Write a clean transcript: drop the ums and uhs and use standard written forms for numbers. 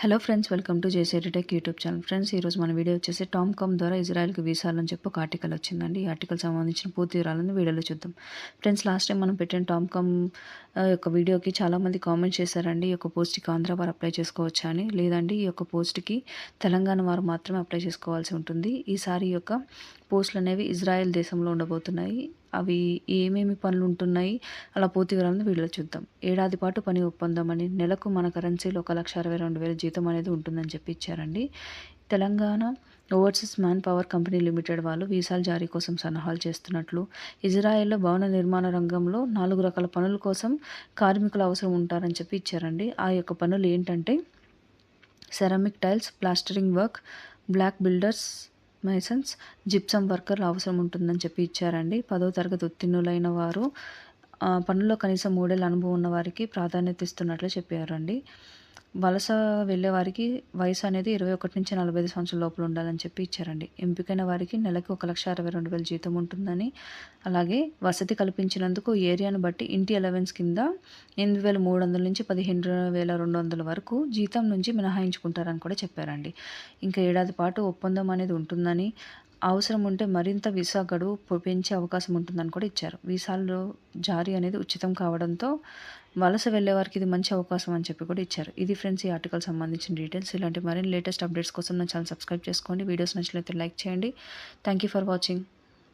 Hello friends, welcome to JC tech YouTube channel. Friends, ఈరోజు మన video వచ్చేసి TOMCOM ద్వారా ఇజ్రాయెల్కి వీసాలని చెప్పి ఒక ఆర్టికల్ వచ్చిందండి. ఈ ఆర్టికల్ సంబంధించిన పూర్తి వివరాలను వీడియోలో చూద్దాం. ఫ్రెండ్స్, లాస్ట్ టైం మనం పెట్టిన టామ్కామ్ యొక్క వీడియోకి చాలామంది కామెంట్ చేశారండి. ఈ యొక్క పోస్ట్కి ఆంధ్ర వారు అప్లై చేసుకోవచ్చా అని. లేదండి, ఈ యొక్క పోస్ట్కి తెలంగాణ వారు మాత్రమే అప్లై చేసుకోవాల్సి ఉంటుంది. ఈసారి ఈ యొక్క పోస్టులు అనేవి ఇజ్రాయెల్ దేశంలో ఉండబోతున్నాయి. అవి ఏమేమి పనులు ఉంటున్నాయి, అలా పూర్తి వివరాలను వీడియోలో చూద్దాం. ఏడాది పాటు పని ఒప్పందం అని, నెలకు మన కరెన్సీలో 1,62,000 జీతం అనేది ఉంటుందని చెప్పి ఇచ్చారండి. Telangana overseas man power company limited వాళ్ళు వీసాల జారీ కోసం సన్నాహాలు చేస్తున్నట్లు, ఇజ్రాయెల్లో భవన నిర్మాణ రంగంలో 4 రకాల పనుల కోసం కార్మికులు అవసరం ఉంటారని చెప్పి ఇచ్చారండి. ఆ యొక్క పనులు ఏంటంటే ceramic tiles, plastering work, block builders, masons, gypsum వర్కర్లు అవసరం ఉంటుందని చెప్పి ఇచ్చారండి. 10వ తరగతి ఉత్తీర్ణులైన వారు పనుల్లో కనీసం 3 ఏళ్ల అనుభవం ఉన్న వారికి ప్రాధాన్యత ఇస్తున్నట్లు చెప్పారండి. వలస వెళ్ళే వారికి వయసు అనేది 21 నుంచి 45 సంవత్సరాల లోపల ఉండాలని చెప్పి ఇచ్చారండి. ఎంపికైన వారికి నెలకు 1,62,000 జీతం ఉంటుందని, అలాగే వసతి కల్పించినందుకు ఏరియాను బట్టి ఇంటి అలవెన్స్ కింద 8,300 నుంచి 15,200 వరకు జీతం నుంచి మినహాయించుకుంటారని కూడా చెప్పారండి. ఇంకా ఏడాది పాటు ఒప్పందం అనేది ఉంటుందని, అవసరం ఉంటే మరింత వీసా గడువు పెంచే అవకాశం ఉంటుందని కూడా ఇచ్చారు. వీసాల్లో జారీ అనేది ఉచితం కావడంతో వలస వెళ్ళే వారికి ఇది మంచి అవకాశం అని చెప్పి కూడా ఇచ్చారు. ఇది ఫ్రెండ్స్, ఈ ఆర్టికల్ సంబంధించిన డీటెయిల్స్. ఇలాంటి మరిన్ని లేటెస్ట్ అప్డేట్స్ కోసం నా ఛానల్ సబ్స్క్రైబ్ చేసుకోండి. వీడియోస్ నచ్చినట్లయితే లైక్ చేయండి. Thank you for watching.